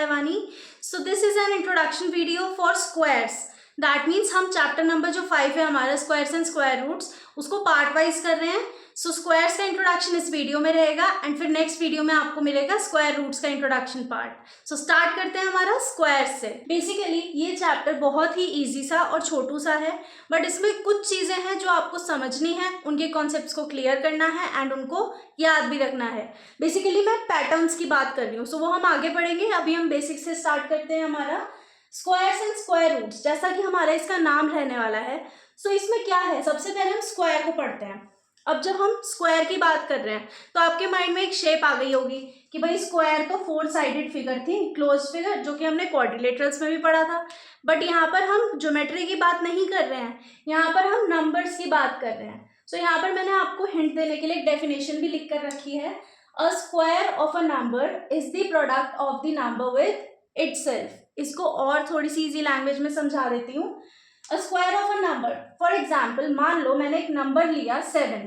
by Vani. So this is an introduction video for squares. That means हम chapter number जो 5 है हमारा squares and square roots उसको part wise कर रहे हैं. सो स्क्वायर्स का इंट्रोडक्शन इस वीडियो में रहेगा एंड फिर नेक्स्ट वीडियो में आपको मिलेगा स्क्वायर रूट्स का इंट्रोडक्शन पार्ट. सो स्टार्ट करते हैं हमारा स्क्वायर्स से. बेसिकली ये चैप्टर बहुत ही इजी सा और छोटू सा है, बट इसमें कुछ चीज़ें हैं जो आपको समझनी है, उनके कॉन्सेप्ट्स को क्लियर करना है एंड उनको याद भी रखना है. बेसिकली मैं पैटर्न्स की बात कर रही हूँ, सो वो हम आगे पढ़ेंगे. अभी हम बेसिक से स्टार्ट करते हैं हमारा स्क्वायर्स एंड स्क्वायर रूट्स. जैसा कि हमारा इसका नाम रहने वाला है, सो इसमें क्या है, सबसे पहले हम स्क्वायर को पढ़ते हैं. अब जब हम स्क्वायर की बात कर रहे हैं तो आपके माइंड में एक शेप आ गई होगी कि भाई स्क्वायर तो 4 साइडेड फिगर थी, क्लोज फिगर, जो कि हमने क्वाड्रिलेटरल्स में भी पढ़ा था. बट यहाँ पर हम ज्योमेट्री की बात नहीं कर रहे हैं, यहाँ पर हम नंबर्स की बात कर रहे हैं. सो यहाँ पर मैंने आपको हिंट देने के लिए एक डेफिनेशन भी लिख कर रखी है. A square of a number is the product of the number with itself. इसको और थोड़ी सी इजी लैंग्वेज में समझा देती हूँ. A square of a number, for example मान लो मैंने एक नंबर लिया 7,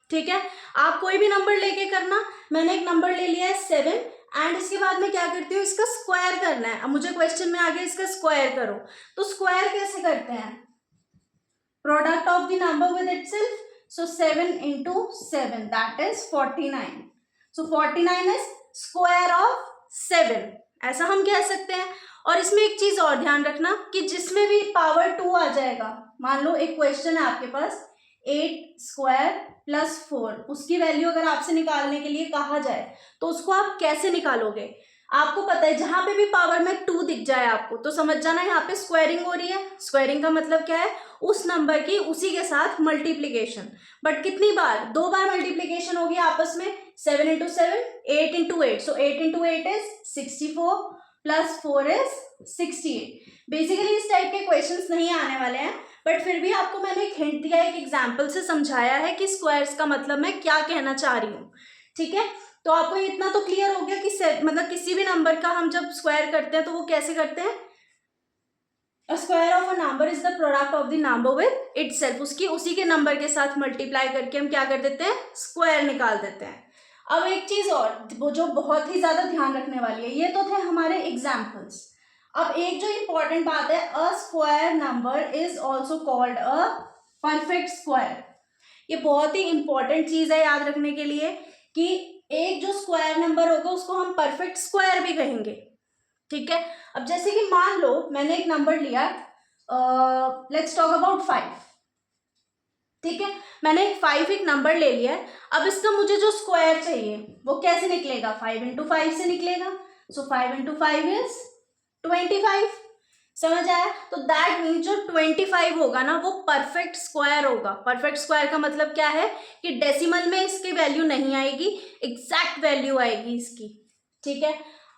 ठीक है. आप कोई भी नंबर लेके करना. मैंने एक नंबर ले लिया है 7 एंड इसके बाद मैं क्या करती हूँ, इसका स्क्वायर करना है. अब मुझे क्वेश्चन में आ गया इसका स्क्वायर करो, तो स्क्वायर कैसे करते हैं, product of the number with itself. So 7 into 7 that is 49. So 49 is square of 7, ऐसा हम कह सकते हैं. और इसमें एक चीज और ध्यान रखना कि जिसमें भी पावर 2 आ जाएगा, मान लो एक क्वेश्चन है आपके पास 8 स्क्वायर प्लस 4, उसकी वैल्यू अगर आपसे निकालने के लिए कहा जाए तो उसको आप कैसे निकालोगे. आपको पता है जहां पे भी पावर में 2 दिख जाए आपको तो समझ जाना यहाँ पे स्क्वायरिंग हो रही है. स्क्वायरिंग का मतलब क्या है, उस नंबर की उसी के साथ मल्टीप्लीकेशन. बट कितनी बार, 2 बार मल्टीप्लीकेशन होगी आपस में. 7 into 7, 8 into 8. So 8 into 8 is 64 plus 4 is 68. Basically इस टाइप के क्वेश्चंस नहीं आने वाले हैं, बट फिर भी आपको मैंने एक हिंट दिया, एक एग्जाम्पल से समझाया है कि स्क्वायर्स का मतलब मैं क्या कहना चाह रही हूँ. ठीक है, तो आपको इतना तो क्लियर हो गया कि मतलब किसी भी नंबर का हम जब स्क्वायर करते हैं तो वो कैसे करते हैं. A square of a number is the product of the number with itself. उसकी उसी के नंबर के साथ मल्टीप्लाई करके हम क्या कर देते हैं, स्क्वायर निकाल देते हैं. अब एक चीज और वो जो बहुत ही ज्यादा ध्यान रखने वाली है, ये तो थे हमारे एग्जाम्पल्स. अब एक जो इम्पोर्टेंट बात है, अ square number is also called a perfect square. ये बहुत ही इंपॉर्टेंट चीज है याद रखने के लिए कि एक जो स्क्वायर नंबर होगा उसको हम परफेक्ट स्क्वायर भी कहेंगे. ठीक है, अब जैसे कि मान लो मैंने एक नंबर लिया, लेट्स टॉक अबाउट 5. ठीक है, मैंने 5 एक नंबर ले लिया है. अब इसका मुझे जो स्क्वायर चाहिए वो कैसे निकलेगा, 5 into 5 से निकलेगा. सो 5 into 5 इज 25. समझ आया. तो दैट मीन्स जो 25 होगा ना वो परफेक्ट स्क्वायर होगा. परफेक्ट स्क्वायर का मतलब क्या है कि डेसिमल में इसकी वैल्यू नहीं आएगी, एग्जैक्ट वैल्यू आएगी इसकी. ठीक है,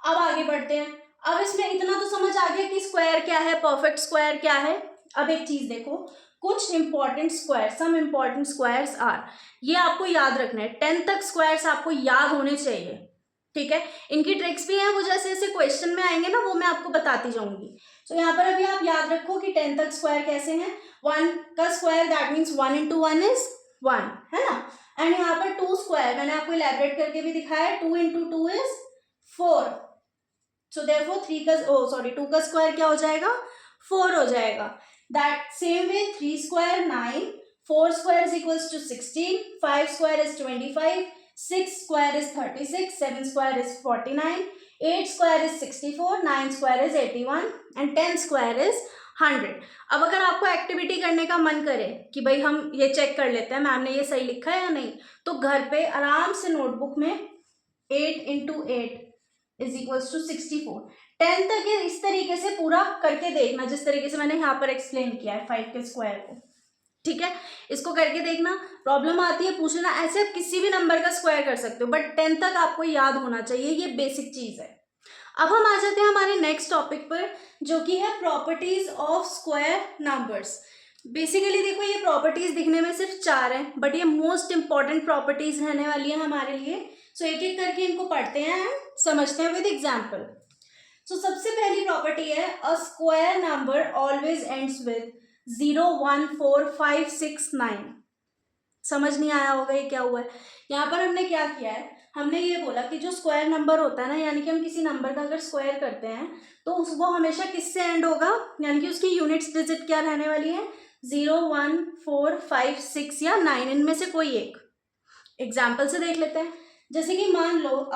अब आगे बढ़ते हैं. अब इसमें इतना तो समझ आ गया कि स्क्वायर क्या है, परफेक्ट स्क्वायर क्या है. अब एक चीज देखो, कुछ important square, some important squares are, ये आपको याद रखना है. 10 तक स्क्वायर्स आपको याद होने चाहिए. ठीक है, इनकी ट्रिक्स भी हैं, वो जैसे जैसे क्वेश्चन में आएंगे ना वो मैं आपको बताती जाऊंगी. तो यहाँ पर अभी आप याद रखो कि 10 तक स्क्वायर कैसे हैं. 1 का square that means 1 into 1 is 1, है ना. एंड यहाँ पर 2 स्क्वायर मैंने आपको इलेबरेट करके भी दिखाया, 2 into 2 is 4. सो देयरफॉर 2 का स्क्वायर क्या हो जाएगा, 4 हो जाएगा. That same way 3 square 9, 4 square is equals to 16, 5 square is 25, 6 square is 36, 7 square is 49, 8 square is 64, 9 square is 81 and 10 square is 100. अब अगर आपको एक्टिविटी करने का मन करे कि भाई हम ये चेक कर लेते हैं मैम ने ये सही लिखा है या नहीं, तो घर पे आराम से नोटबुक में 8 into 8 इज इक्वल्स टू 64. 10 तक ये इस तरीके से पूरा करके देखना जिस तरीके से मैंने यहाँ पर एक्सप्लेन किया है 5 के स्क्वायर को. ठीक है, इसको करके देखना. प्रॉब्लम आती है पूछ लेना, ऐसे आप किसी भी नंबर का स्क्वायर कर सकते हो, बट 10 तक आपको याद होना चाहिए, ये बेसिक चीज है. अब हम आ जाते हैं हमारे नेक्स्ट टॉपिक पर, जो कि है properties of square numbers. Basically देखो ये प्रॉपर्टीज दिखने में सिर्फ 4 हैं, बट ये मोस्ट इंपॉर्टेंट प्रॉपर्टीज रहने वाली है हमारे लिए. सो एक एक करके इनको पढ़ते हैं एंड समझते हैं विद एग्जाम्पल. सो सबसे पहली प्रॉपर्टी है, अ square number always ends with 0, 1, 4, 5, 6, 9. समझ नहीं आया होगा ये क्या हुआ है. यहाँ पर हमने क्या किया है, हमने ये बोला कि जो स्क्वायर नंबर होता है ना, यानी कि हम किसी नंबर का अगर स्क्वायर करते हैं तो वो हमेशा किससे एंड होगा, यानी कि उसकी यूनिट्स डिजिट क्या रहने वाली है, 0, 1, 4, 5, 6 या 9, इनमें से कोई एक। एग्जाम्पल से देख लेते हैं। जैसे कि मान लो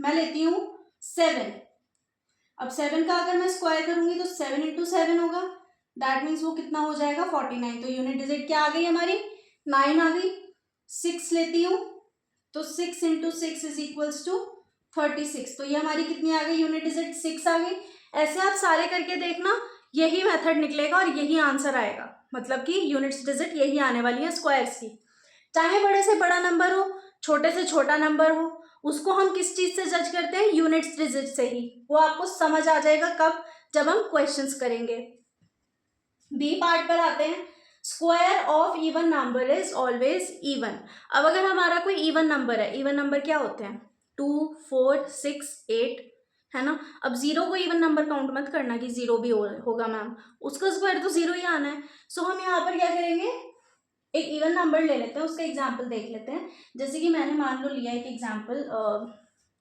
मैं लेती हूँ 7। अब 7 का अगर मैं स्क्वायर करूंगी तो 7 इंटू 7 होगा, दैट मीन्स वो कितना हो जाएगा, 49। तो यूनिट डिजिट क्या आ गई हमारी, 9 आ गई। 6 लेती हूँ तो 6 इंटू 6 इज इक्वल्स टू 36। तो ये हमारी कितनी आ गई, यूनिट डिजिट 6 आ गई। ऐसे आप सारे करके देखना, यही मेथड निकलेगा और यही आंसर आएगा, मतलब कि यूनिट्स डिजिट यही आने वाली है स्क्वायर्स की। चाहे बड़े से बड़ा नंबर हो, छोटे से छोटा नंबर हो, उसको हम किस चीज से जज करते हैं, यूनिट्स डिजिट से ही। वो आपको समझ आ जाएगा कब, जब हम क्वेश्चंस करेंगे। बी पार्ट पर आते हैं। Square of even number is always even. अब अगर हमारा कोई इवन नंबर है, इवन नंबर क्या होते हैं, 2, 4, 6, 8, है ना। अब 0 को इवन नंबर काउंट मत करना कि 0 भी होगा मैम, उसका स्क्वायर तो 0 ही आना है। सो हम यहाँ पर क्या करेंगे, एक इवन नंबर ले लेते हैं, उसका एग्जाम्पल देख लेते हैं। जैसे कि मैंने मान लो लिया एक एग्जाम्पल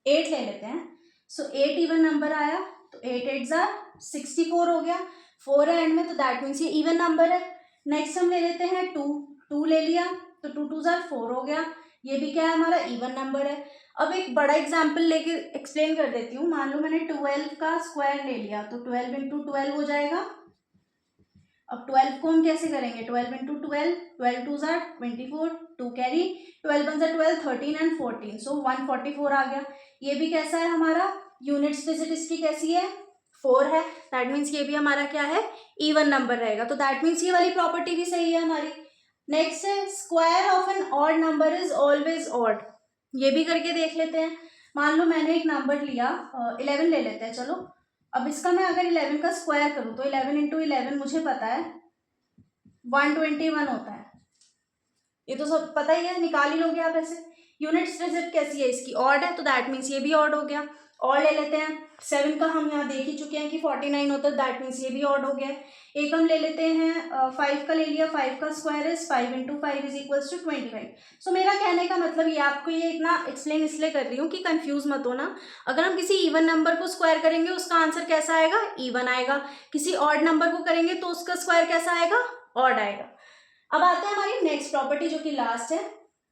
8 ले लेते हैं। सो 8 इवन नंबर आया, तो 8 8 ज़ा 64 हो गया, 4 है एंड में, तो दैट मीन्स ये इवन नंबर है। नेक्स्ट हम ले लेते हैं 2 ले लिया, तो 2 2 ज़ा 4 हो गया, ये भी क्या है, हमारा इवन नंबर है। अब एक बड़ा एग्जाम्पल लेके एक्सप्लेन कर देती हूँ। मान लो मैंने 12 का स्क्वायर ले लिया, तो 12 इंटू 12 हो जाएगा। अब 12 को हम कैसे करेंगे, 12 इंटू 12, 12 टू ज़ा 24, 2 कैरी, 12 वन ज़ा 12, 13 एंड 14, सो 144 आ गया। ये भी कैसा है हमारा, यूनिट्स डिजिट इसकी कैसी है, 4 है, दैट मीन्स ये भी हमारा क्या है, इवन नंबर रहेगा। तो दैट मीन्स ये वाली प्रॉपर्टी भी सही है हमारी। नेक्स्ट है square of an odd number is always odd. ये भी करके देख लेते हैं। मान लो मैंने एक नंबर लिया 11 ले लेते हैं, चलो। अब इसका मैं अगर 11 का स्क्वायर करूं तो 11 इंटू 11 मुझे पता है 121 होता है, ये तो सब पता ही है, निकाल ही लोगे आप ऐसे। यूनिट्स डिजिट कैसी है इसकी, ऑड है, तो दैट मीन्स ये भी ऑड हो गया। और ले लेते हैं 7 का, हम यहाँ देख ही चुके हैं कि 49 होता है, दैट मीन्स ये भी ऑड हो गया। एक हम ले लेते हैं 5 का ले लिया, 5 का square is 5 into 5 is equals to 25। So मेरा कहने का मतलब ये, आपको ये इतना एक्सप्लेन इसलिए कर रही हूँ कि कंफ्यूज मत होना। अगर हम किसी इवन नंबर को स्क्वायर करेंगे उसका आंसर कैसा आएगा, इवन आएगा। किसी ऑड नंबर को करेंगे तो उसका स्क्वायर कैसा आएगा, ऑड आएगा। अब आते हैं हमारी नेक्स्ट प्रॉपर्टी जो कि लास्ट है,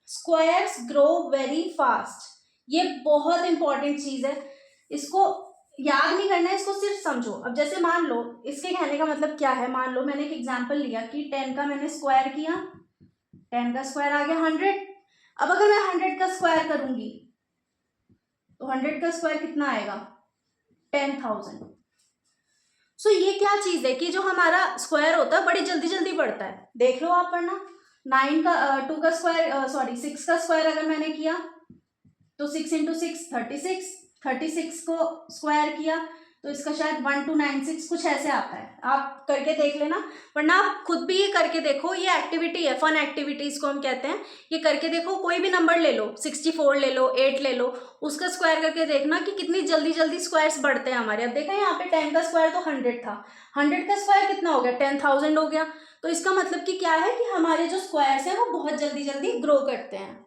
स्क्वायर्स ग्रो वेरी फास्ट। ये बहुत इंपॉर्टेंट चीज है, इसको याद नहीं करना है, इसको सिर्फ समझो। अब जैसे मान लो, इसके कहने का मतलब क्या है, मान लो मैंने एक एग्जांपल लिया कि 10 का मैंने स्क्वायर किया, 10 का स्क्वायर आ गया 100। अब अगर मैं 100 का स्क्वायर करूंगी तो 100 का स्क्वायर कितना आएगा, 10,000। सो ये क्या चीज है कि जो हमारा स्क्वायर होता है बड़ी जल्दी जल्दी बढ़ता है, देख लो आप वरना। 9 का 2 का स्क्वायर, सॉरी 6 का स्क्वायर अगर मैंने किया तो 6 इंटू 6 36, 36 को स्क्वायर किया तो इसका शायद 1296 कुछ ऐसे आता है, आप करके देख लेना। वरना आप खुद भी ये करके देखो, ये एक्टिविटी है, फन एक्टिविटी इसको हम कहते हैं। ये करके देखो, कोई भी नंबर ले लो, 64 ले लो, 8 ले लो, उसका स्क्वायर करके देखना कि कितनी जल्दी जल्दी स्क्वायर्स बढ़ते हैं हमारे। अब देखा यहाँ पे 10 का स्क्वायर तो 100 था, 100 का स्क्वायर कितना हो गया, 10,000 हो गया। तो इसका मतलब कि क्या है कि हमारे जो स्क्वायर्स हैं वो बहुत जल्दी जल्दी ग्रो करते हैं।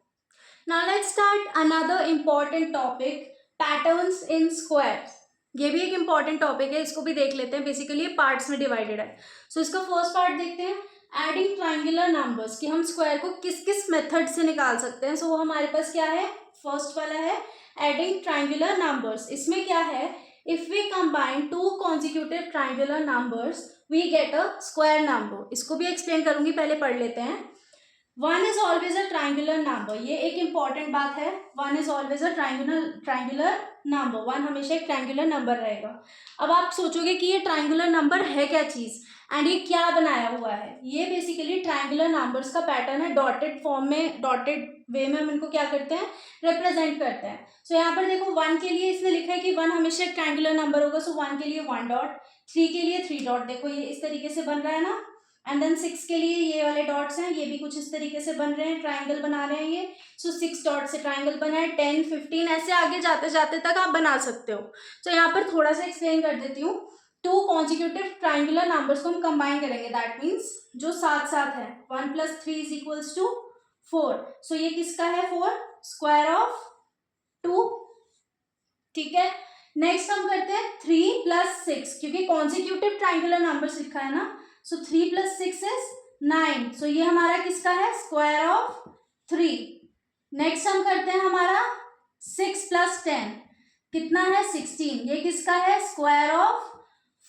Now let's start another important topic, patterns in squares. ये भी एक इम्पॉर्टेंट टॉपिक है, इसको भी देख लेते हैं। बेसिकली पार्ट्स में डिवाइडेड है। सो इसका फर्स्ट पार्ट देखते हैं, एडिंग ट्राइंगुलर नंबर्स, कि हम स्क्वायर को किस किस मेथड से निकाल सकते हैं। सो वो हमारे पास क्या है, फर्स्ट वाला है एडिंग ट्राइंगुलर नंबर्स। इसमें क्या है, if we combine 2 consecutive triangular numbers we get a square number. इसको भी एक्सप्लेन करूंगी, पहले पढ़ लेते हैं। 1 is always a triangular number, ये एक इंपॉर्टेंट बात है। 1 is always a triangular number, 1 हमेशा एक ट्राइंगुलर नंबर रहेगा। अब आप सोचोगे कि ये ट्राइंगुलर नंबर है क्या चीज, एंड ये क्या बनाया हुआ है। ये बेसिकली ट्राइंगुलर नंबर्स का पैटर्न है, डॉटेड फॉर्म में, डॉटेड वे में हम इनको क्या करते हैं, रिप्रेजेंट करते हैं। सो यहाँ पर देखो 1 के लिए इसने लिखा है कि 1 हमेशा एक ट्राइंगुलर नंबर होगा, सो 1 के लिए 1 डॉट, 3 के लिए 3 डॉट, देखो ये इस तरीके से बन रहा है ना। एंड देन 6 के लिए ये वाले डॉट्स हैं, ये भी कुछ इस तरीके से बन रहे हैं, ट्राइंगल बना रहे हैं ये। सो 6 डॉट से ट्राइंगल बना है, 10, 15 ऐसे आगे जाते जाते तक आप बना सकते हो। तो यहाँ पर थोड़ा सा एक्सप्लेन कर देती हूँ। 2 कॉन्जिक्यूटिव ट्राइंगुलर नंबर्स को हम कंबाइन करेंगे, दैट मीन्स जो साथ साथ है, 1 + 3 = 4। सो ये किसका है, 4, स्क्वायर ऑफ 2, ठीक है। नेक्स्ट हम करते हैं 3 + 6, क्योंकि कॉन्सिक्यूटिव ट्राइंगुलर नंबर्स लिखा है ना, सो 3 + 6 इज 9, सो ये हमारा किसका है, स्क्वायर ऑफ 3। नेक्स्ट हम करते हैं हमारा 6 + 10 कितना है, 16, ये किसका है, स्क्वायर ऑफ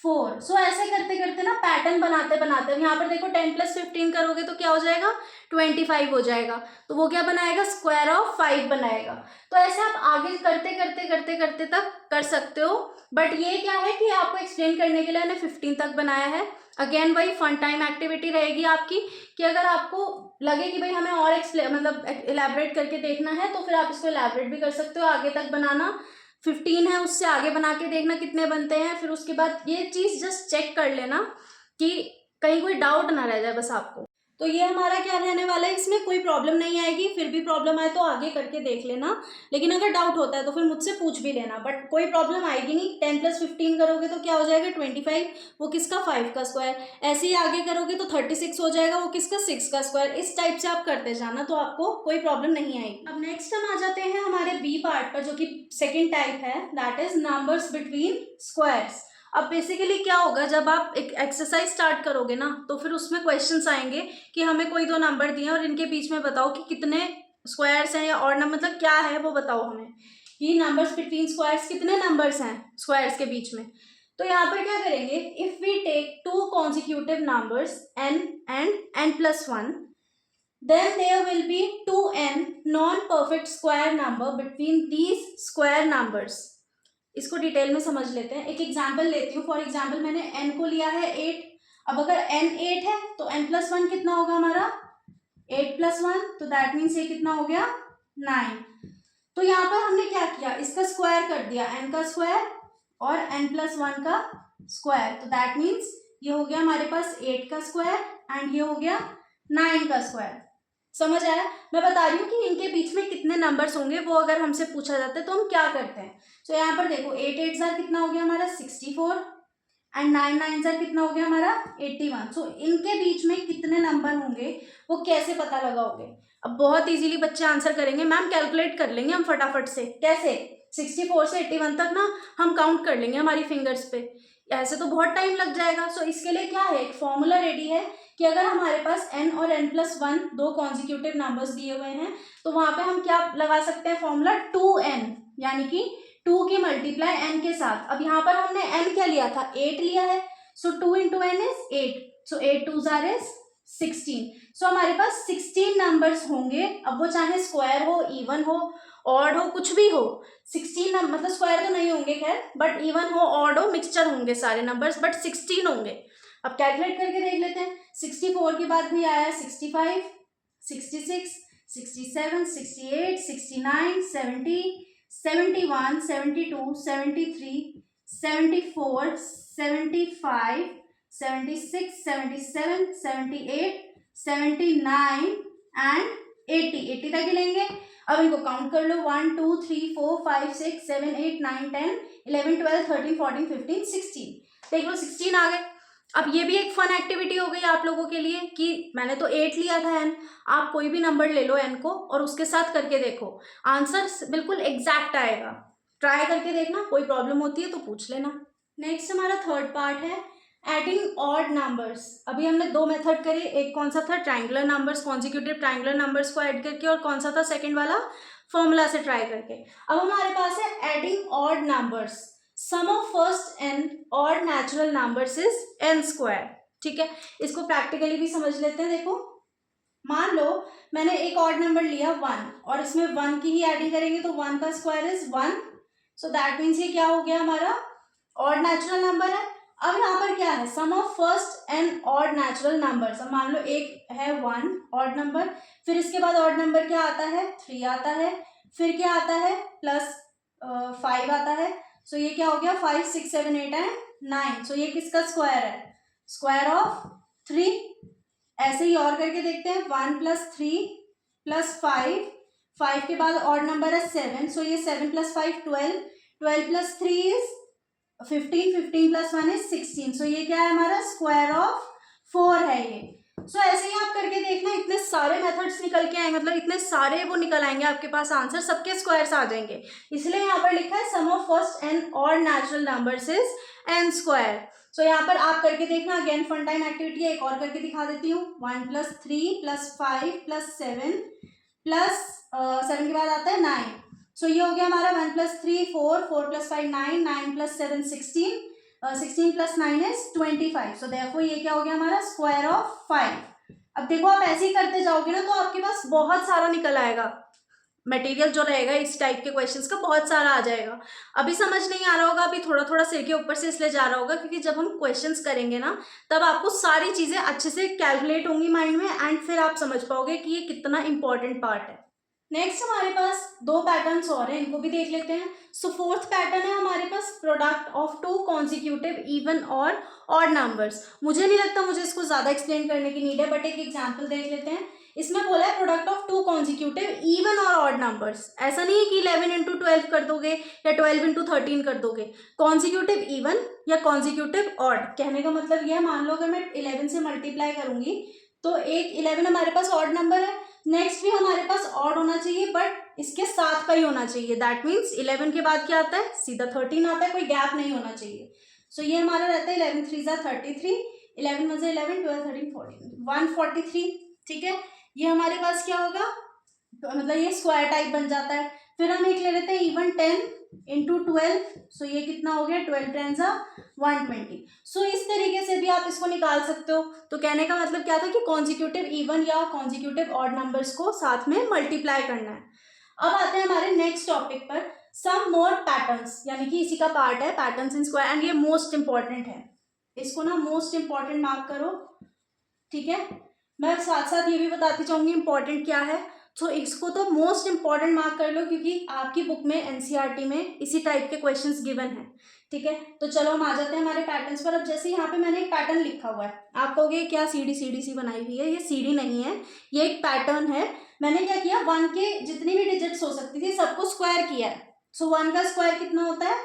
4। सो ऐसे करते करते ना पैटर्न बनाते बनाते, यहाँ पर देखो 10 + 15 करोगे तो क्या हो जाएगा, 25 हो जाएगा, तो वो क्या बनाएगा, स्क्वायर ऑफ 5 बनाएगा। तो ऐसे आप आगे करते करते करते करते तक कर सकते हो, बट ये क्या है कि आपको एक्सप्लेन करने के लिए मैंने 15 तक बनाया है। अगेन वही फन टाइम एक्टिविटी रहेगी आपकी, कि अगर आपको लगे कि भाई हमें और मतलब इलेबरेट करके देखना है, तो फिर आप इसको इलेबरेट भी कर सकते हो, आगे तक बनाना। 15 है, उससे आगे बना के देखना कितने बनते हैं, फिर उसके बाद ये चीज़ जस्ट चेक कर लेना कि कहीं कोई डाउट ना रह जाए बस आपको। तो ये हमारा क्या रहने वाला है, इसमें कोई प्रॉब्लम नहीं आएगी, फिर भी प्रॉब्लम आए तो आगे करके देख लेना, लेकिन अगर डाउट होता है तो फिर मुझसे पूछ भी लेना, बट कोई प्रॉब्लम आएगी नहीं। 10 + 15 करोगे तो क्या हो जाएगा, 25, वो किसका, 5 का स्क्वायर। ऐसे ही आगे करोगे तो 36 हो जाएगा, वो किसका, 6 का स्क्वायर। इस टाइप से आप करते जाना तो आपको कोई प्रॉब्लम नहीं आएगी। अब नेक्स्ट हम आ जाते हैं हमारे बी पार्ट पर, जो कि सेकेंड टाइप है, that is numbers between squares. अब बेसिकली क्या होगा, जब आप एक एक्सरसाइज स्टार्ट करोगे ना, तो फिर उसमें क्वेश्चंस आएंगे कि हमें कोई 2 नंबर दिए और इनके बीच में बताओ कि कितने स्क्वायर्स हैं, या और नंबर मतलब क्या है वो बताओ हमें, कि नंबर्स बिटवीन स्क्वायर्स कितने नंबर्स हैं स्क्वायर्स के बीच में। तो यहाँ पर क्या करेंगे, if we take 2 consecutive numbers n and n+1, then there will be 2n non-perfect square number between these square numbers। इसको डिटेल में समझ लेते हैं, एक एग्जाम्पल लेती हूँ। फॉर एग्जाम्पल मैंने n को लिया है 8, अब अगर n 8 है तो n+1 कितना होगा हमारा, 8 + 1, तो दैट मीन्स ये कितना हो गया, 9। तो यहाँ पर हमने क्या किया, इसका स्क्वायर कर दिया, n का स्क्वायर और n+1 का स्क्वायर, तो दैट मीन्स ये हो गया हमारे पास 8 का स्क्वायर एंड ये हो गया 9 का स्क्वायर। समझ आया, मैं बता रही हूँ कि इनके बीच में कितने नंबर्स होंगे, वो अगर हमसे पूछा जाता है तो हम क्या करते हैं। तो यहाँ पर देखो 8 8 जार कितना हो गया हमारा, 64 एंड 9 9 जार कितना हो गया हमारा, 81। सो इनके बीच में कितने नंबर होंगे वो कैसे पता लगाओगे। अब बहुत इजीली बच्चे आंसर करेंगे, मैम कैलकुलेट कर लेंगे हम फटाफट से। कैसे, 64 से 81 तक ना हम काउंट कर लेंगे हमारी फिंगर्स पे, ऐसे तो बहुत टाइम लग जाएगा। सो इसके लिए क्या है, एक फॉर्मूला रेडी है कि अगर हमारे पास n और n+1 2 कॉन्सिक्यूटिव नंबर्स दिए हुए हैं, तो वहां पे हम क्या लगा सकते हैं, फॉर्मूला 2n, यानी कि 2 की मल्टीप्लाई n के साथ। अब यहाँ पर हमने n क्या लिया था, 8 लिया है, सो 2 × n is 8, so 8 2 jar is 16। सो हमारे पास 16 नंबर्स होंगे। अब वो चाहे स्क्वायर हो, इवन हो, ऑड हो, कुछ भी हो, 16 मतलब स्क्वायर तो नहीं होंगे खैर, बट इवन हो, ऑड हो, मिक्सचर होंगे सारे नंबर्स, बट 16 होंगे। अब कैलकुलेट करके देख लेते हैं। 64 के बाद भी आया 65, 66, 67, 68, 69, 70, 71, 72, 73, 74, 75, 76, 77, 78, 79 एंड 80। 80 तक ही लेंगे। अब इनको काउंट कर लो, 1 2 3 4 5 6 7 8 9 10 11 12 13 14 15 16। देख लो 16 आ गए। अब ये भी एक फन एक्टिविटी हो गई आप लोगों के लिए कि मैंने तो 8 लिया था n, आप कोई भी नंबर ले लो n को और उसके साथ करके देखो, आंसर बिल्कुल एग्जैक्ट आएगा। ट्राई करके देखना, कोई प्रॉब्लम होती है तो पूछ लेना। नेक्स्ट हमारा थर्ड पार्ट है एडिंग ऑड नंबर्स। अभी हमने 2 मेथड करे, एक कौन सा था, triangular numbers, consecutive triangular numbers को ऐड करके, और कौन सा था सेकंड वाला, फॉर्मूला से ट्राई करके। अब हमारे पास है adding odd numbers. Sum of first n odd natural numbers is n²। ठीक है, इसको प्रैक्टिकली भी समझ लेते हैं। देखो मान लो मैंने एक ऑड नंबर लिया 1 और इसमें 1 की ही एडिंग करेंगे तो 1 का square is 1, so that means ये क्या हो गया हमारा ऑड नेचुरल नंबर है। अब यहाँ पर क्या है, sum of first n odd natural numbers. अब मान लो एक है 1 ऑड नंबर, फिर इसके बाद ऑड नंबर क्या आता है, 3 आता है, फिर क्या आता है +5 आता है। सो ये क्या हो गया 5 6 7 8 एंड 9। सो ये किसका स्क्वायर है, स्क्वायर ऑफ 3। ऐसे ही और करके देखते हैं, 1 + 3 + 5, 5 के बाद ऑड नंबर है 7, सो ये 7 + 5 12, 12 + 3 इज 15, 15 + 1 इज 16। सो ये क्या है हमारा स्क्वायर ऑफ 4 है ये। सो ऐसे ही आप करके देखना, इतने सारे मेथड्स निकल के आएंगे, मतलब इतने सारे वो निकल आएंगे आपके पास आंसर, सबके स्क्वायर्स आ जाएंगे। इसलिए यहाँ पर लिखा है sum of first n odd natural numbers is n square. So यहाँ पर आप करके देखना, अगेन फन टाइम एक्टिविटी है, एक और करके दिखा देती हूँ। 1 + 3 + 5 + 7 प्लस 7 के बाद आता है 9। सो ये हो गया हमारा 1 + 3 4, 4 + 5 9, 9 + 7 16, 16 + 9 इज 25। सो देयरफॉर ये क्या हो गया हमारा स्क्वायर ऑफ 5। अब देखो आप ऐसे ही करते जाओगे ना तो आपके पास बहुत सारा निकल आएगा, मटेरियल जो रहेगा इस टाइप के क्वेश्चंस का बहुत सारा आ जाएगा। अभी समझ नहीं आ रहा होगा, अभी थोड़ा थोड़ा सिर के ऊपर से इसलिए जा रहा होगा क्योंकि जब हम क्वेश्चंस करेंगे ना तब आपको सारी चीजें अच्छे से कैलकुलेट होंगी माइंड में, एंड फिर आप समझ पाओगे कि ये कितना इंपॉर्टेंट पार्ट है। नेक्स्ट हमारे पास 2 पैटर्न्स और हैं, इनको भी देख लेते हैं। सो फोर्थ पैटर्न है हमारे पास प्रोडक्ट ऑफ 2 कॉन्जिक्यूटिव इवन और ऑड नंबर्स। मुझे नहीं लगता मुझे इसको ज्यादा एक्सप्लेन करने की नीड है, बट एक एग्जांपल देख लेते हैं। इसमें बोला है प्रोडक्ट ऑफ 2 कॉन्जिक्यूटिव इवन और ऑड नंबर्स। ऐसा नहीं है कि 11 × 12 कर दोगे या 12 × 13 कर दोगे, कॉन्जिक्यूटिव इवन या कॉन्जिक्यूटिव ऑड। कहने का मतलब यह, मान लो अगर मैं 11 से मल्टीप्लाई करूंगी तो एक 11 हमारे पास ऑड नंबर है, नेक्स्ट भी हमारे पास ऑड होना चाहिए बट इसके साथ का ही होना चाहिए। दैट मीन्स 11 के बाद क्या आता है, सीधा 13 आता है, कोई गैप नहीं होना चाहिए। सो ये हमारा रहता है 11 × 3 = 33, 11 × 1 = 11, 12 13 14 143। ठीक है, ये हमारे पास क्या होगा, मतलब ये स्क्वायर टाइप बन जाता है। फिर हम एक ले लेते हैं इवन 10 × 12। सो ये कितना हो गया, 12 × 10 = 120। सो इस तरीके से भी आप इसको निकाल सकते हो। तो कहने का मतलब क्या था कि कॉन्जिक्यूटिव इवन या कॉन्जिक्यूटिव ऑड नंबर्स को साथ में मल्टीप्लाई करना है। अब आते हैं हमारे नेक्स्ट टॉपिक पर, सम मोर पैटर्न्स, यानी कि इसी का पार्ट है पैटर्न्स इन स्क्वायर, एंड ये मोस्ट इंपॉर्टेंट है, इसको ना मोस्ट इंपॉर्टेंट मार्क करो। ठीक है, मैं साथ साथ ये भी बताती जाऊंगी इंपॉर्टेंट क्या है। तो इसको तो मोस्ट इंपॉर्टेंट मार्क कर लो क्योंकि आपकी बुक में एनसीईआरटी में इसी टाइप के क्वेश्चंस गिवन है। ठीक है, तो चलो हम आ जाते हैं हमारे पैटर्न्स पर। अब जैसे यहाँ पे मैंने एक पैटर्न लिखा हुआ है, आप कहोगे क्या सीढ़ी सीढ़ी सी बनाई हुई है, ये सीढ़ी नहीं है, ये एक पैटर्न है। मैंने क्या किया, 1 के जितनी भी डिजिट्स हो सकती थी सबको स्क्वायर किया है। सो 1 का स्क्वायर कितना होता है,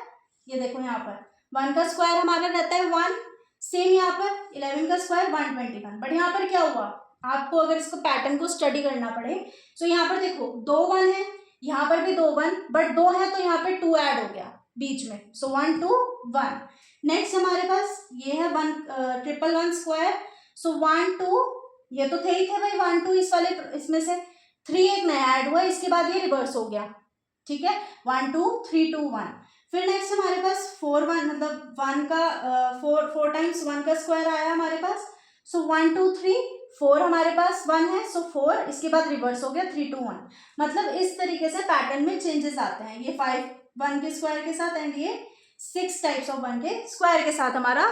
ये देखो यहाँ पर 1 का स्क्वायर हमारा रहता है 1। सेम यहाँ पर 11 का स्क्वायर 121। बट यहाँ पर क्या हुआ, आपको अगर इसको पैटर्न को स्टडी करना पड़े तो यहाँ पर देखो 2 1 है, यहाँ पर भी 2 1, बट 2 है तो यहाँ पे 2 ऐड हो गया बीच में। सो 1 2 1। नेक्स्ट हमारे पास ये है 1 1 1 स्क्वायर। सो 1 2, ये तो थे ही थे भाई 1 2 इस वाले, इसमें से 3 एक नया ऐड हुआ, इसके बाद ये रिवर्स हो गया। ठीक है, 1 2 3 2 1। फिर नेक्स्ट हमारे पास 4 1, मतलब 1 का 4 टाइम्स 1 का स्क्वायर आया हमारे पास। सो 1 2 3 4 हमारे पास 1 है, सो 4, इसके बाद रिवर्स हो गया 3 2 1। मतलब इस तरीके से पैटर्न में चेंजेस आते हैं। ये 5 1 के स्क्वायर के साथ एंड ये 6 टाइप्स ऑफ 1 के स्क्वायर के साथ हमारा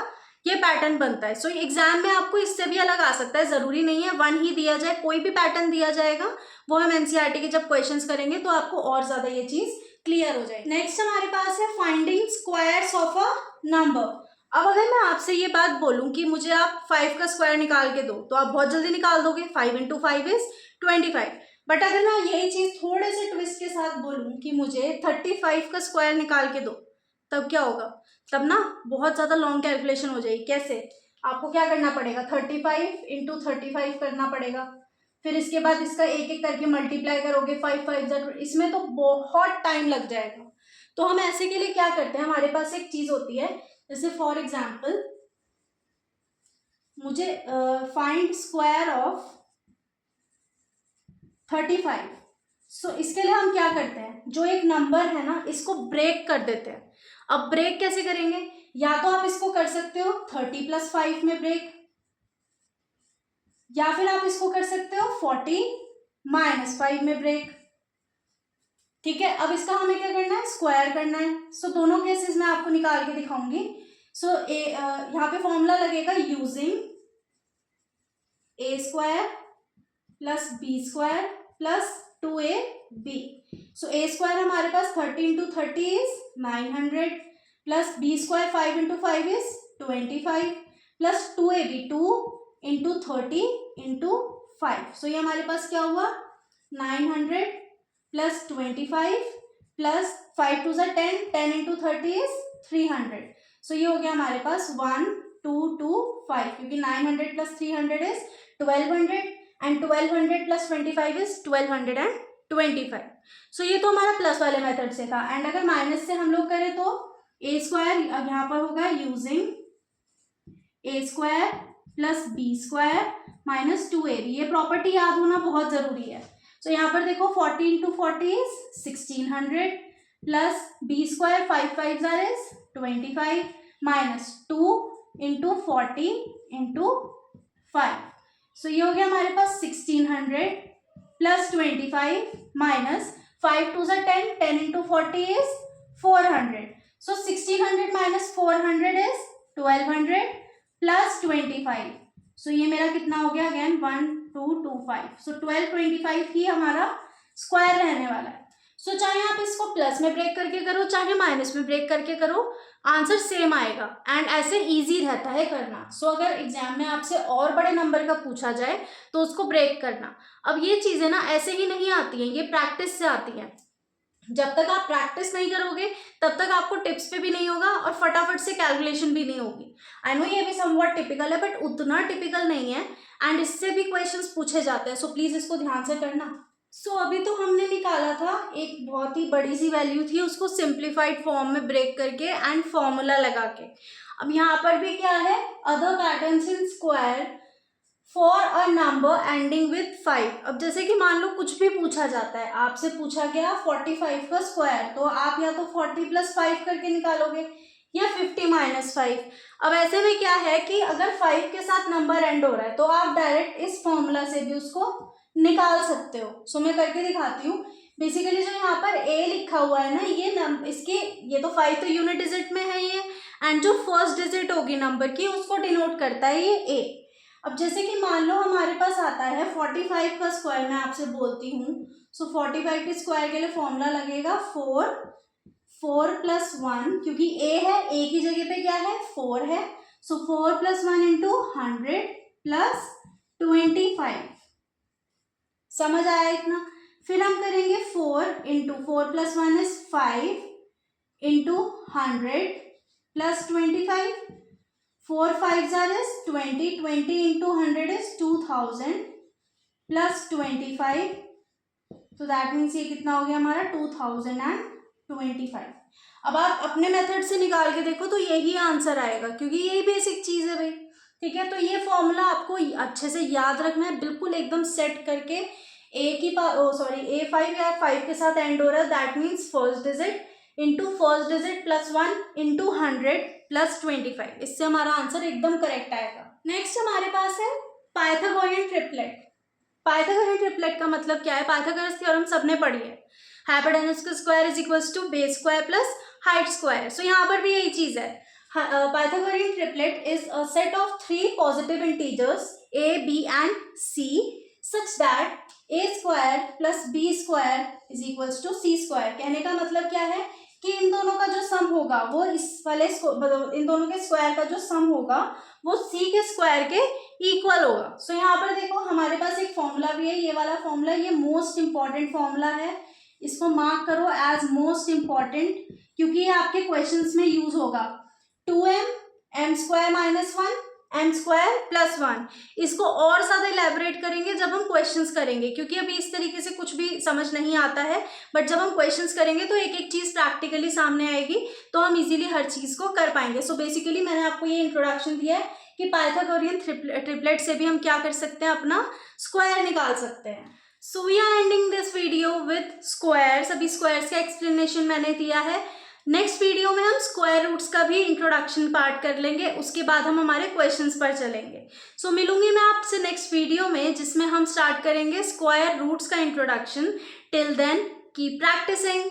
ये पैटर्न बनता है। सो एग्जाम में आपको इससे भी अलग आ सकता है, जरूरी नहीं है 1 ही दिया जाए, कोई भी पैटर्न दिया जाएगा। वो हम एनसीईआरटी के जब क्वेश्चंस करेंगे तो आपको और ज्यादा ये चीज क्लियर हो जाएगी। नेक्स्ट हमारे पास है finding squares of a number. अब अगर मैं आपसे ये बात बोलूं कि मुझे आप 5 का स्क्वायर निकाल के दो तो आप बहुत जल्दी निकाल दोगे, 5 × 5 = 25। बट अगर मैं यही चीज थोड़े से ट्विस्ट के साथ बोलूं कि मुझे 35 का स्क्वायर निकाल के दो, तब क्या होगा, तब ना बहुत ज्यादा लॉन्ग कैलकुलेशन हो जाएगी। कैसे, आपको क्या करना पड़ेगा, 35 × 35 करना पड़ेगा, फिर इसके बाद इसका एक एक करके मल्टीप्लाई करोगे, 5 5 इसमें तो बहुत टाइम लग जाएगा। तो हम ऐसे के लिए क्या करते हैं, हमारे पास एक चीज होती है, जैसे फॉर एग्जाम्पल मुझे फाइंड स्क्वायर ऑफ 35। सो इसके लिए हम क्या करते हैं, जो एक नंबर है ना इसको ब्रेक कर देते हैं। अब ब्रेक कैसे करेंगे, या तो आप इसको कर सकते हो 30 + 5 में ब्रेक, या फिर आप इसको कर सकते हो 40 - 5 में ब्रेक। ठीक है, अब इसका हमें क्या करना है, स्क्वायर करना है। सो दोनों केसेस मैं आपको निकाल के दिखाऊंगी। सो यहाँ पे फॉर्मूला लगेगा यूजिंग a² + b² + 2ab। सो a² हमारे पास 30 × 30 = 900, plus b² 5 × 5 = 25, plus 2ab 2 × 30 × 5। So ये हमारे पास क्या हुआ, 900 + 25 प्लस 5 2 = 10, 10 × 30 = 300। सो ये हो गया हमारे पास 1 2 2 5, क्योंकि 900 + 300 = 1200 एंड 1200 प्लस 25 इज 1225. सो ये तो हमारा प्लस वाले मेथड से था. एंड अगर माइनस से हम लोग करें तो ए स्क्वायर यहाँ पर होगा using A square plus B square minus 2ab. ये प्रॉपर्टी याद होना बहुत जरूरी है. सो यहाँ पर देखो 40 into 40 is 1600 plus B square 5 5 is 25 minus 2 into 40 into 5. So ये हो गया हमारे पास 1600 प्लस 25 माइनस 5 2 ज़ा 10, 10 into 40 is 400. So 1600 minus 400 is 1200 plus 25. सो ये मेरा कितना हो गया अगेन 1225. सो 1225 ही हमारा स्क्वायर रहने वाला है. सो चाहे आप इसको प्लस में ब्रेक करके करो चाहे माइनस में ब्रेक करके करो, आंसर सेम आएगा. एंड ऐसे इजी रहता है करना. सो अगर एग्जाम में आपसे और बड़े नंबर का पूछा जाए तो उसको ब्रेक करना. अब ये चीज़ें ना ऐसे ही नहीं आती हैं, ये प्रैक्टिस से आती हैं. जब तक आप प्रैक्टिस नहीं करोगे तब तक आपको टिप्स पे भी नहीं होगा और फटाफट से कैलकुलेशन भी नहीं होगी. आई नो ये भी समवॉट टिपिकल है बट उतना टिपिकल नहीं है. एंड इससे भी क्वेश्चंस पूछे जाते हैं. सो प्लीज़ इसको ध्यान से करना. सो अभी तो हमने निकाला था एक बहुत ही बड़ी सी वैल्यू थी, उसको सिंप्लीफाइड फॉर्म में ब्रेक करके एंड फॉर्मूला लगा के. अब यहाँ पर भी क्या है, other patterns in square for a number ending with 5. अब जैसे कि मान लो कुछ भी पूछा जाता है, आपसे पूछा गया 45 का स्क्वायर, तो आप या तो 40 प्लस 5 करके निकालोगे या 50 माइनस 5. अब ऐसे में क्या है कि अगर 5 के साथ नंबर एंड हो रहा है तो आप डायरेक्ट इस फॉर्मूला से भी उसको निकाल सकते हो. सो मैं करके दिखाती हूँ. बेसिकली जो यहाँ पर a लिखा हुआ है ना, ये तो 5 तो यूनिट डिजिट में है ये, एंड जो फर्स्ट डिजिट होगी नंबर की उसको डिनोट करता है ये a. अब जैसे कि मान लो हमारे पास आता है 45 का स्क्वायर, मैं आपसे बोलती हूँ. सो 45 के स्क्वायर के लिए फॉर्मूला लगेगा 4 प्लस 1, क्योंकि a है, a की जगह पे क्या है 4 है. सो 4 प्लस 1 इंटू 100 प्लस 25. समझ आया इतना. फिर हम करेंगे 4 into 4 plus 1 is 5 into 100 plus 25. 4 5 is 20, 20 into 100 is 2000 plus 25. तो दैट मीन्स ये कितना हो गया हमारा 2025. अब आप अपने मेथड से निकाल के देखो तो यही आंसर आएगा, क्योंकि यही बेसिक चीज़ है भाई. ठीक है, तो ये फॉर्मूला आपको अच्छे से याद रखना है, बिल्कुल एकदम सेट करके. A5 या 5 के साथ एंड हो रहा है, that means first digit into first digit plus 1 into 100 plus 25. इससे हमारा आंसर एकदम करेक्ट आएगा. नेक्स्ट हमारे पास है पाइथागोरियन ट्रिपलेट. पाइथागोरियन ट्रिपलेट का मतलब क्या है? पाइथागोरस थ्योरम सबने पढ़ी है. हाइपोटेन्यूज का square is equals to base square plus height square. So यहाँ पर भी यही चीज है. Pythagorean triplet is a set of 3 positive integers a, b and c such that a square plus b square is equals to c square. कहने का मतलब क्या है कि इन दोनों का जो सम होगा वो इन दोनों के स्क्वायर का जो सम होगा वो c के स्क्वायर के इक्वल होगा. सो यहाँ पर देखो हमारे पास एक फॉर्मूला भी है, ये वाला फॉर्मूला, ये मोस्ट इंपॉर्टेंट फॉर्मूला है. इसको मार्क करो एज मोस्ट इंपॉर्टेंट, क्योंकि ये आपके क्वेश्चंस में यूज होगा. 2m m square minus 1 m square plus 1. इसको और ज़्यादा इलेबोरेट करेंगे जब हम क्वेश्चंस करेंगे, क्योंकि अभी इस तरीके से कुछ भी समझ नहीं आता है. बट जब हम क्वेश्चंस करेंगे तो एक एक चीज़ प्रैक्टिकली सामने आएगी, तो हम इजीली हर चीज़ को कर पाएंगे. सो बेसिकली मैंने आपको ये इंट्रोडक्शन दिया है कि पाइथागोरियन ट्रिपलेट से भी हम क्या कर सकते हैं, अपना स्क्वायर निकाल सकते हैं. So we are ending this video with squares. अभी स्क्वायर्स का एक्सप्लेनेशन मैंने दिया है. नेक्स्ट वीडियो में हम स्क्वायर रूट्स का भी इंट्रोडक्शन पार्ट कर लेंगे, उसके बाद हम हमारे क्वेश्चंस पर चलेंगे. सो मिलूंगी मैं आपसे नेक्स्ट वीडियो में, जिसमें हम स्टार्ट करेंगे स्क्वायर रूट्स का introduction. Till then keep practising.